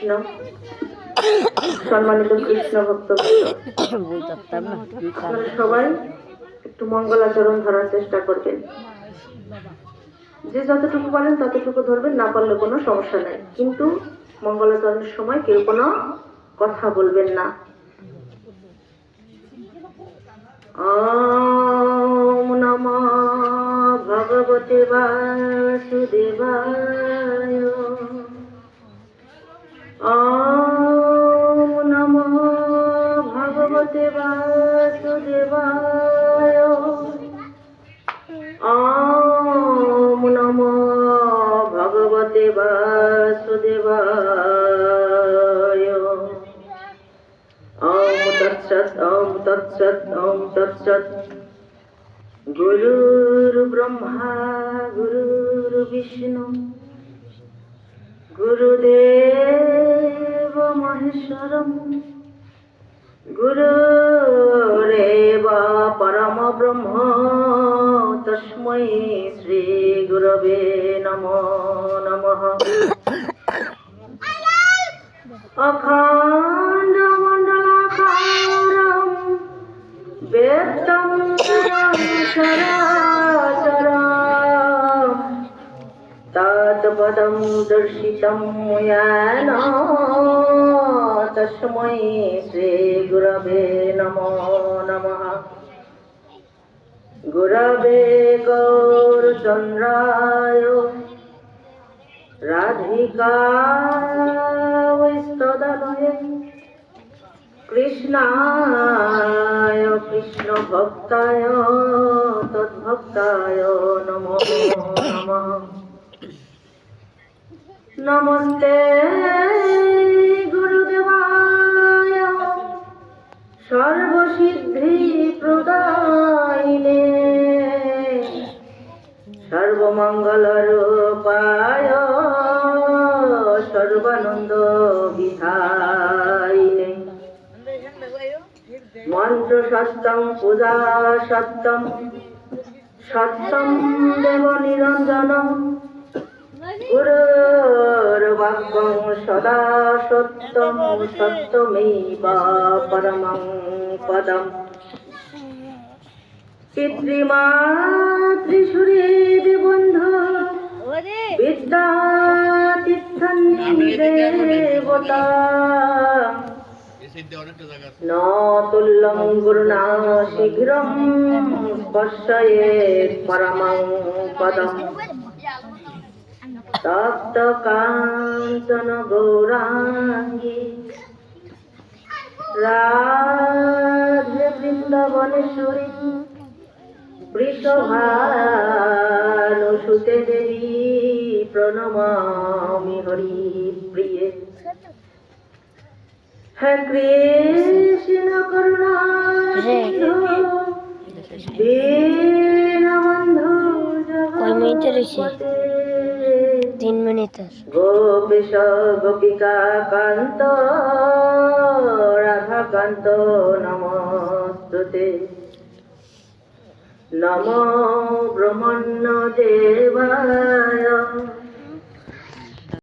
কৃষ্ণ, সম্মানিত কৃষ্ণ ভক্ত, সবাই একটু মঙ্গলাচরণ ধরার চেষ্টা করবেন। যে যতটুকু পারেন ততটুকু ধরবেন, না পারলে কোনো সমস্যা নাই, কিন্তু মঙ্গলাচরণের সময় কেউ কোনো কথা বলবেন না। ওম নমো ভগবতে বাসুদেবায়। ওম নমো ভগবতে বাসুদেবায়। ওম নমো ভগবতে বাসুদেবায়। ওম তৎসৎ, ওম তৎসৎ, ওম তৎসৎ। গুরুর ব্রহ্মা গুরুর বিষ্ণু গুরুদেব মহেশ্বরম গুরুরেব পরম ব্রহ্ম তস্मै শ্রী গুরবে নমো নমঃ। অখণ্ড মণ্ডলাকারম ব্যক্তং চরাচরম তৎপদং দর্শিतं येन তস্मै শ্রী গুরবে নমো নমঃ। গুরবে গৌরচন্দ্রায় রাধিকায় তদলয়ে কৃষ্ণায় কৃষ্ণ ভক্তায় তদ্ভক্তায় নমো নমঃ। নমস্তে গুরুদেবায় সর্বসিদ্ধি প্রদায়িনে সর্বমঙ্গলরূপায় সর্বানন্দ বিধায়িনে। মন্ত্র সত্যং পূজা সত্যং সত্যং দেব নিরঞ্জনম গুরুর্বাক্যং সদা সত্যং সত্যমেব পরমং পদম। পিতৃমাতৃসুহৃদ বন্ধু বিদ্যাতীর্থান্নি দেবতা ন তুল্যং গুরুণা শীঘ্রং স্পর্শয়েৎ পরমং পদম। তপ্ত কাঞ্চন গৌরাঙ্গী রাধে বৃন্দাবনেশ্বরী বৃষভানুসুতে দেবী প্রণমামি হরিপ্রিয়ে। হে কৃষ্ণ করুণা সিন্ধু দীনবন্ধু জগৎপতে 3 মিনিট। গোপীশ গোপিকা কান্ত রাধাকান্ত নমস্তুতে। নমো ব্রহ্মণ্য দেবায়